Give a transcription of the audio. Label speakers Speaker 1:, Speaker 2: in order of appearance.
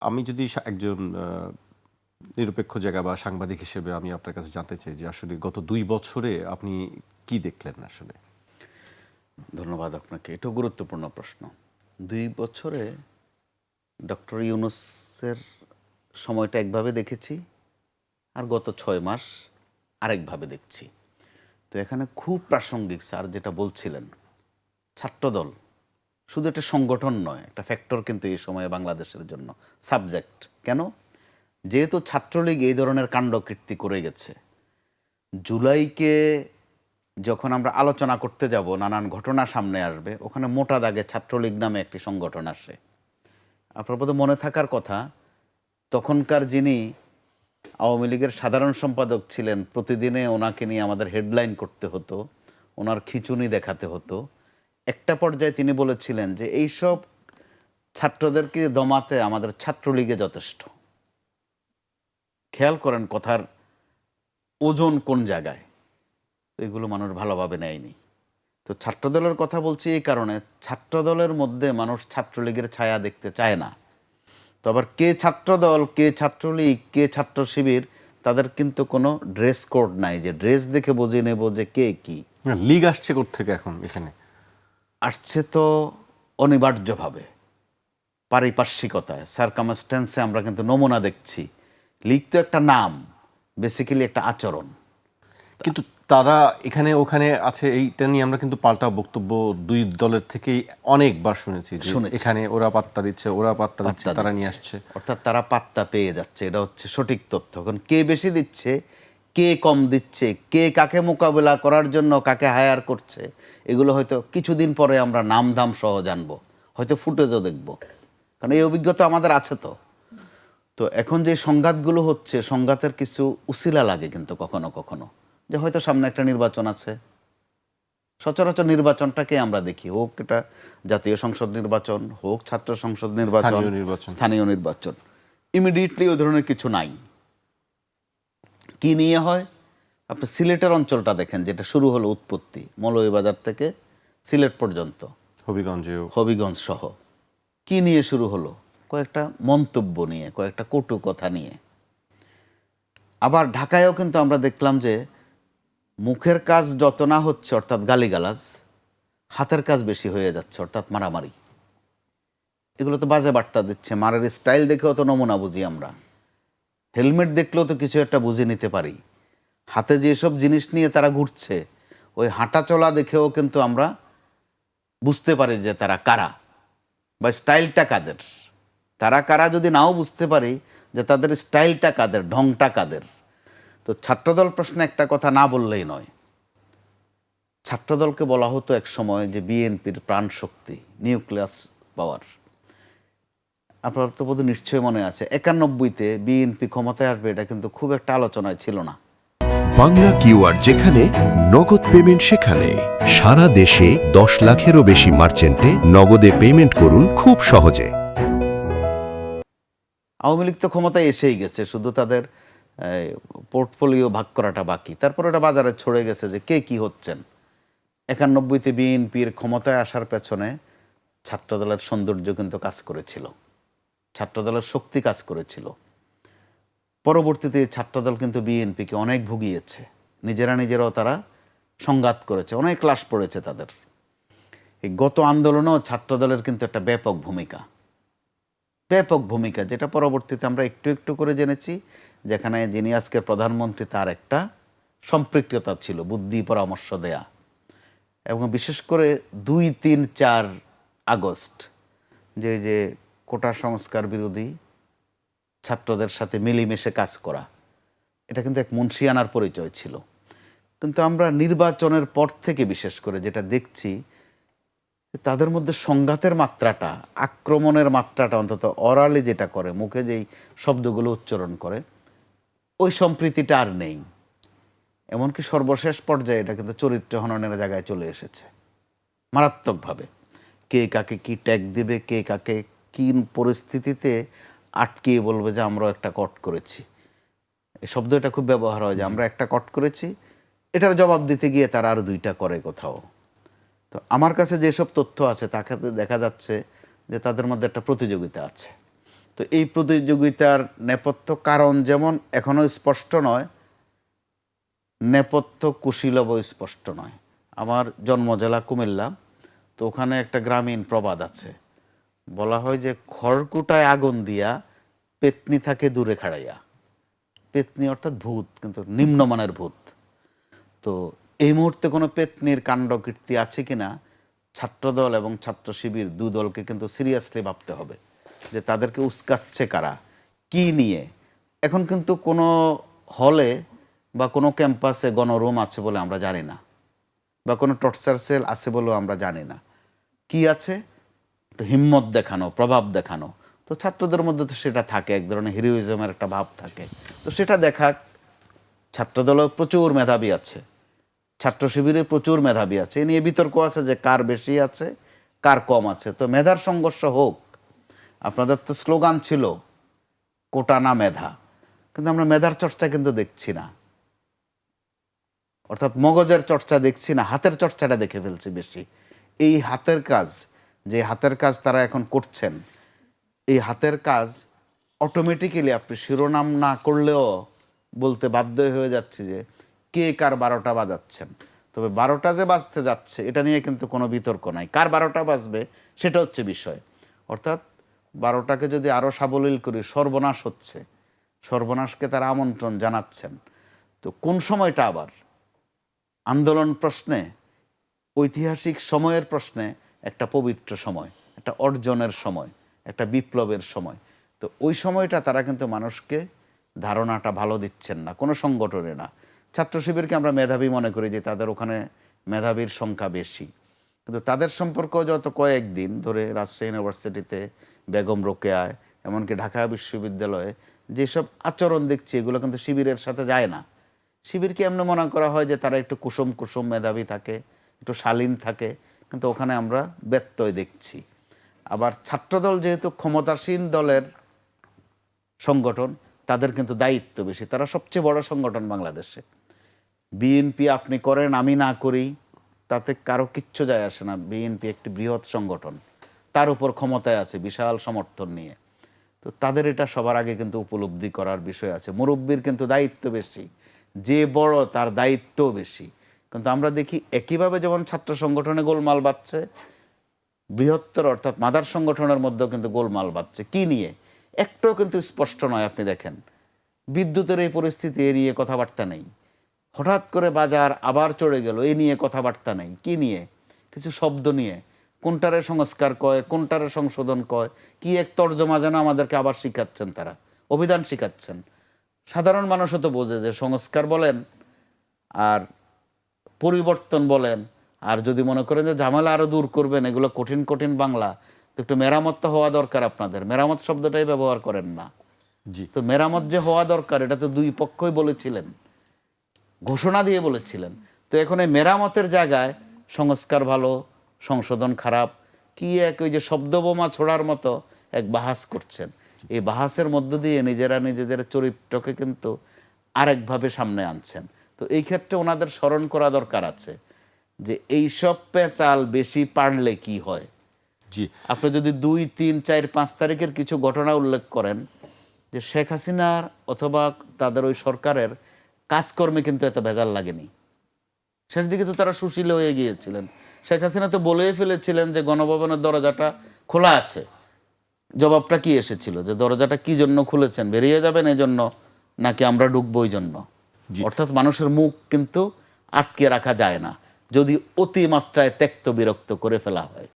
Speaker 1: আমি যদি একজন নিরপেক্ষ জায়গা বা সাংবাদিক হিসেবে আমি আপনার কাছে জানতে চাই যে আসলে গত ২ বছরে আপনি কি দেখলেন আসলে?
Speaker 2: ধন্যবাদ আপনাকে। এটাও গুরুত্বপূর্ণ প্রশ্ন। ২ বছরে ডক্টর ইউনূসের সময়টা একভাবে দেখেছি, আর গত ৬ মাস আরেকভাবে দেখছি। তো এখানে খুব প্রাসঙ্গিক স্যার যেটা বলছিলেন, ছাত্রদল শুধু একটা সংগঠন নয়, একটা ফ্যাক্টর কিন্তু এই সময়ে বাংলাদেশের জন্য সাবজেক্ট। কেন? যেহেতু ছাত্রলীগ এই ধরনের কাণ্ডকীর্তি করে গেছে, জুলাইকে যখন আমরা আলোচনা করতে যাব, নানান ঘটনা সামনে আসবে, ওখানে মোটা দাগে ছাত্রলীগ নামে একটি সংগঠন আসে। আপনার বোধহয় মনে থাকার কথা, তখনকার যিনি আওয়ামী লীগের সাধারণ সম্পাদক ছিলেন, প্রতিদিনে ওনাকে নিয়ে আমাদের হেডলাইন করতে হতো, ওনার খিঁচুনি দেখাতে হতো। একটা পর্যায়ে তিনি বলেছিলেন যে এইসব ছাত্রদেরকে দমাতে আমাদের ছাত্রলীগে যথেষ্ট। খেয়াল করেন কথার ওজন কোন জায়গায়। তো এগুলো মানুষ ভালোভাবে নেয়নি। তো ছাত্রদলের কথা বলছি এই কারণে, ছাত্রদলের মধ্যে মানুষ ছাত্রলীগের ছায়া দেখতে চায় না। তো আবার কে ছাত্রদল, কে ছাত্রলীগ, কে ছাত্র শিবির, তাদের কিন্তু কোনো ড্রেস কোড নাই যে ড্রেস দেখে বুঝে নেব যে কে কি।
Speaker 1: লীগ আসছে কোত্থেকে এখন এখানে?
Speaker 2: আসছে তো অনিবার্যভাবে, পারিপার্শ্বিকতায়, সার্কামস্টেন্সে আমরা কিন্তু নমুনা দেখছি। লীগ তো একটা নাম, বেসিক্যালি একটা আচরণ।
Speaker 1: কিন্তু তারা এখানে ওখানে আছে, এইটা নিয়ে আমরা কিন্তু পাল্টা বক্তব্য ২ দলের থেকেই অনেকবার শুনেছি যে এখানে ওরা পাত্তা দিচ্ছে, ওরা পাত্তা দিচ্ছে, তারা নিয়ে আসছে।
Speaker 2: অর্থাৎ তারা পাত্তা পেয়ে যাচ্ছে, এটা হচ্ছে সঠিক তথ্য। এখন কে বেশি দিচ্ছে, কে কম দিচ্ছে, কে কাকে মোকাবেলা করার জন্য কাকে হায়ার করছে, এগুলো হয়তো কিছুদিন পরে আমরা নাম দাম সহ জানবো, হয়তো ফুটেজও দেখব, কারণ এই অভিজ্ঞতা আমাদের আছে। তো তো এখন যে সংঘাতগুলো হচ্ছে, সংঘাতের কিছু উসিলা লাগে কিন্তু কখনো কখনো, যে হয়তো সামনে একটা নির্বাচন আছে। সচরাচর নির্বাচনটাকে আমরা দেখি, হোক এটা জাতীয় সংসদ নির্বাচন, হোক ছাত্র সংসদ নির্বাচন, স্থানীয় নির্বাচন, ইমিডিয়েটলি ওই ধরনের কিছু নাই। কি নিয়ে হয়? আপনি সিলেটের অঞ্চলটা দেখেন, যেটা শুরু হলো উৎপত্তি মৌলভীবাজার থেকে সিলেট পর্যন্ত, হবিগঞ্জ সহ। কি নিয়ে শুরু হলো? কয়েকটা মন্তব্য নিয়ে, কয়েকটা কটু কথা নিয়ে। আবার ঢাকায়ও কিন্তু আমরা দেখলাম যে মুখের কাজ যত না হচ্ছে, অর্থাৎ গালিগালাজ, হাতের কাজ বেশি হয়ে যাচ্ছে, অর্থাৎ মারামারি। এগুলো তো বাজে বার্তা দিচ্ছে। মারের স্টাইল দেখেও তো নমুনা বুঝি আমরা, হেলমেট দেখলেও তো কিছু একটা বুঝে নিতে পারি। হাতে যেসব জিনিস নিয়ে তারা ঘুরছে, ওই হাঁটা চলা দেখেও কিন্তু আমরা বুঝতে পারি যে তারা কারা বা স্টাইলটা কাদের। তারা কারা যদি নাও বুঝতে পারি, যে তাদের স্টাইলটা কাদের, ঢংটা কাদের। তো ছাত্রদল প্রশ্নে একটা কথা না বললেই নয়। ছাত্রদলকে বলা হতো এক সময় যে বিএনপির প্রাণ শক্তি, নিউক্লিয়াস পাওয়ার। আপনার তো বোধহয় নিশ্চয়ই মনে আছে, ৯১-তে বিএনপি ক্ষমতায় আসবে, এটা কিন্তু খুব একটা আলোচনায় ছিল না।
Speaker 3: বাংলা কিউআর যেখানে, নগদ পেমেন্ট সেখানে। সারা দেশে ১০ লাখেরও বেশি মার্চেন্টে নগদে পেমেন্ট করুন খুব সহজে।
Speaker 2: আওয়ামী লীগ তো ক্ষমতায় এসেই গেছে, শুধু তাদের পোর্টফোলিও ভাগ করাটা বাকি। তারপর এটা বাজারে ছড়ে গেছে যে কে কি হচ্ছেন। ৯১-তে বিএনপির ক্ষমতায় আসার পেছনে ছাত্রদলের সৌন্দর্য কিন্তু কাজ করেছিল, ছাত্রদলের শক্তি কাজ করেছিল। পরবর্তীতে ছাত্রদল কিন্তু বিএনপিকে অনেক ভুগিয়েছে, নিজেরাও তারা সংঘাত করেছে, অনেক লাশ পড়েছে তাদের। এই গত আন্দোলনেও ছাত্রদলের কিন্তু একটা ব্যাপক ভূমিকা, যেটা পরবর্তীতে আমরা একটু একটু করে জেনেছি, যেখানে যিনি আজকে প্রধানমন্ত্রী, তার একটা সম্পৃক্ততা ছিল, বুদ্ধি পরামর্শ দেয়া। এবং বিশেষ করে ২, ৩, ৪ আগস্ট যে কোটা সংস্কার বিরোধী ছাত্রদের সাথে মিলেমিশে কাজ করা, এটা কিন্তু এক মুন্সিয়ানার পরিচয় ছিল। কিন্তু আমরা নির্বাচনের পর থেকে বিশেষ করে যেটা দেখছি, তাদের মধ্যে সংঘাতের মাত্রাটা, আক্রমণের মাত্রাটা, অন্তত অরালি যেটা করে, মুখে যেই শব্দগুলো উচ্চারণ করে, ওই সম্প্রীতিটা আর নেই। এমনকি সর্বশেষ পর্যায়ে এটা কিন্তু চরিত্র হননের জায়গায় চলে এসেছে মারাত্মকভাবে। কে কাকে কি ট্যাগ দেবে, কে কাকে কি পরিস্থিতিতে আটকিয়ে বলবে যে আমরাও একটা কট করেছি। এই শব্দ এটা খুব ব্যবহার হয় যে আমরা একটা কট করেছি, এটার জবাব দিতে গিয়ে তারা আরও ২টা করে কোথাও। তো আমার কাছে যেসব তথ্য আছে, তাকে দেখা যাচ্ছে যে তাদের মধ্যে একটা প্রতিযোগিতা আছে। তো তো এই প্রতিযোগিতার নেপথ্য কারণ যেমন এখনো স্পষ্ট নয়, নেপথ্য কুশীলবও স্পষ্ট নয়। আমার জন্ম জেলা কুমিল্লা, তো ওখানে একটা গ্রামীণ প্রবাদ আছে, বলা হয় যে খড়কুটায় আগুন দিয়া পেতনি থাকে দূরে খাড়াইয়া। পেতনি অর্থাৎ ভূত, কিন্তু নিম্নমানের ভূত। তো এই মুহূর্তে কোনো পেতনির কাণ্ড কীর্তি আছে কিনা ছাত্রদল এবং ছাত্র শিবির দু দলকে কিন্তু সিরিয়াসলি ভাবতে হবে যে তাদেরকে উস্কাচ্ছে কারা, কি নিয়ে। এখন কিন্তু কোনো হলে বা কোনো ক্যাম্পাসে গণরুম আছে বলে আমরা জানি না, বা কোনো টর্চার সেল আছে বলেও আমরা জানি না। কি আছে? একটু হিম্মত দেখানো, প্রভাব দেখানো। তো ছাত্রদের মধ্যে তো সেটা থাকে, এক ধরনের হিরোইজমের একটা ভাব থাকে। তো সেটা দেখাক। ছাত্রদলও প্রচুর মেধাবী আছে, ছাত্র শিবিরে প্রচুর মেধাবী আছে, এ নিয়ে বিতর্ক আছে যে কার বেশি আছে কার কম আছে। তো মেধার সংঘর্ষ হোক। আপনাদের তো স্লোগান ছিল কোটা না মেধা, কিন্তু আমরা মেধার চর্চা কিন্তু দেখছি না, অর্থাৎ মগজের চর্চা দেখছি না, হাতের চর্চাটা দেখে ফেলছি বেশি। এই হাতের কাজ, যে হাতের কাজ তারা এখন করছেন, এই হাতের কাজ অটোমেটিক্যালি আপনি শিরোনাম না করলেও বলতে বাধ্য হয়ে যাচ্ছে যে কে কার 12টা বাজাচ্ছেন। তবে 12টা যে বাজতে যাচ্ছে এটা নিয়ে কিন্তু কোনো বিতর্ক নাই, কার 12টা বাজবে সেটা হচ্ছে বিষয়। অর্থাৎ 12টাকে যদি আরও সাবলীল করি, সর্বনাশ হচ্ছে, সর্বনাশকে তারা আমন্ত্রণ জানাচ্ছেন। তো কোন সময়টা আবার আন্দোলন প্রশ্নে, ঐতিহাসিক সময়ের প্রশ্নে একটা পবিত্র সময়, একটা অর্জনের সময়, একটা বিপ্লবের সময়। তো ওই সময়টা তারা কিন্তু মানুষকে ধারণাটা ভালো দিচ্ছেন না, কোনো সংগঠনে না। ছাত্র শিবিরকে আমরা মেধাবী মনে করি যে তাদের ওখানে মেধাবীর সংখ্যা বেশি, কিন্তু তাদের সম্পর্ক যত কয়েকদিন ধরে রাজশাহী ইউনিভার্সিটিতে, বেগম রোকেয়ায়, এমনকি ঢাকা বিশ্ববিদ্যালয়ে যেসব আচরণ দেখছি এগুলো কিন্তু শিবিরের সাথে যায় না। শিবিরকে এমনি মনে করা হয় যে তারা একটু কুসুম কুসুম মেধাবী থাকে, একটু শালীন থাকে, কিন্তু ওখানে আমরা ব্যত্যয় দেখছি। আবার ছাত্রদল যেহেতু ক্ষমতাসীন দলের সংগঠন, তাদের কিন্তু দায়িত্ব বেশি, তারা সবচেয়ে বড় সংগঠন বাংলাদেশে। বিএনপি আপনি করেন আমি না করি তাতে কারো কিচ্ছু যায় আসে না, বিএনপি একটি বৃহৎ সংগঠন, তার উপর ক্ষমতায় আছে বিশাল সমর্থন নিয়ে। তো তাদের এটা সবার আগে কিন্তু উপলব্ধি করার বিষয় আছে। মুরব্বীর কিন্তু দায়িত্ব বেশি, যে বড় তার দায়িত্বও বেশি। কিন্তু আমরা দেখি একইভাবে যেমন ছাত্র সংগঠনে গোলমাল বাজছে, বৃহত্তর অর্থাৎ মাদার সংগঠনের মধ্যেও কিন্তু গোলমাল বাজছে। কি নিয়ে একটাও কিন্তু স্পষ্ট নয়। আপনি দেখেন বিদ্যুতের এই পরিস্থিতি, এ নিয়ে কথাবার্তা নেই। হঠাৎ করে বাজার আবার চড়ে গেল, এ নিয়ে কথাবার্তা নেই। কি নিয়ে? কিছু শব্দ নিয়ে, কোনটারে সংস্কার কয়, কোনটারে সংশোধন কয়, কি এক তর্জমা যেন আমাদেরকে আবার শিখাচ্ছেন, তারা অভিধান শিখাচ্ছেন। সাধারণ মানুষও তো বোঝে যে সংস্কার বলেন আর পরিবর্তন বলেন, আর যদি মনে করেন যে ঝামেলা আরও দূর করবেন, এগুলো কঠিন কঠিন বাংলা, তো একটু মেরামত তো হওয়া দরকার আপনাদের। মেরামত শব্দটাই ব্যবহার করেন না।
Speaker 1: জি,
Speaker 2: তো মেরামত যে হওয়া দরকার এটা তো দুই পক্ষই বলেছিলেন, ঘোষণা দিয়ে বলেছিলেন। তো এখন এই মেরামতের জায়গায় সংস্কার ভালো, সংশোধন খারাপ, কি এক ওই যে শব্দবোমা ছোড়ার মতো এক বাহাস করছেন। এই বাহাসের মধ্য দিয়ে নিজেরা নিজেদের চরিত্রকে কিন্তু আরেকভাবে সামনে আনছেন। তো এই ক্ষেত্রে ওনাদের স্মরণ করা দরকার আছে যে এইসব পেঁচাল বেশি পারলে কি হয়।
Speaker 1: জি,
Speaker 2: আপনি যদি 2, 3, 4, 5 তারিখের কিছু ঘটনা উল্লেখ করেন, যে শেখ হাসিনার অথবা তাদের ওই সরকারের কাজকর্মে কিন্তু এত ভেজাল লাগেনি। শেষ দিকে তো তারা সুশীল হয়ে গিয়েছিলেন। শেখ হাসিনা তো বলেই ফেলেছিলেন যে গণভবনের দরজাটা খোলা আছে। জবাবটা কি এসেছিল যে দরজাটা কি জন্য খুলেছেন, বেরিয়ে যাবেন এই জন্য নাকি আমরা ঢুকবো ওই জন্য? অর্থাৎ মানুষের মুখ কিন্তু আটকে রাখা যায় না যদি অতিমাত্রায় ত্যক্ত বিরক্ত করে ফেলা হয়।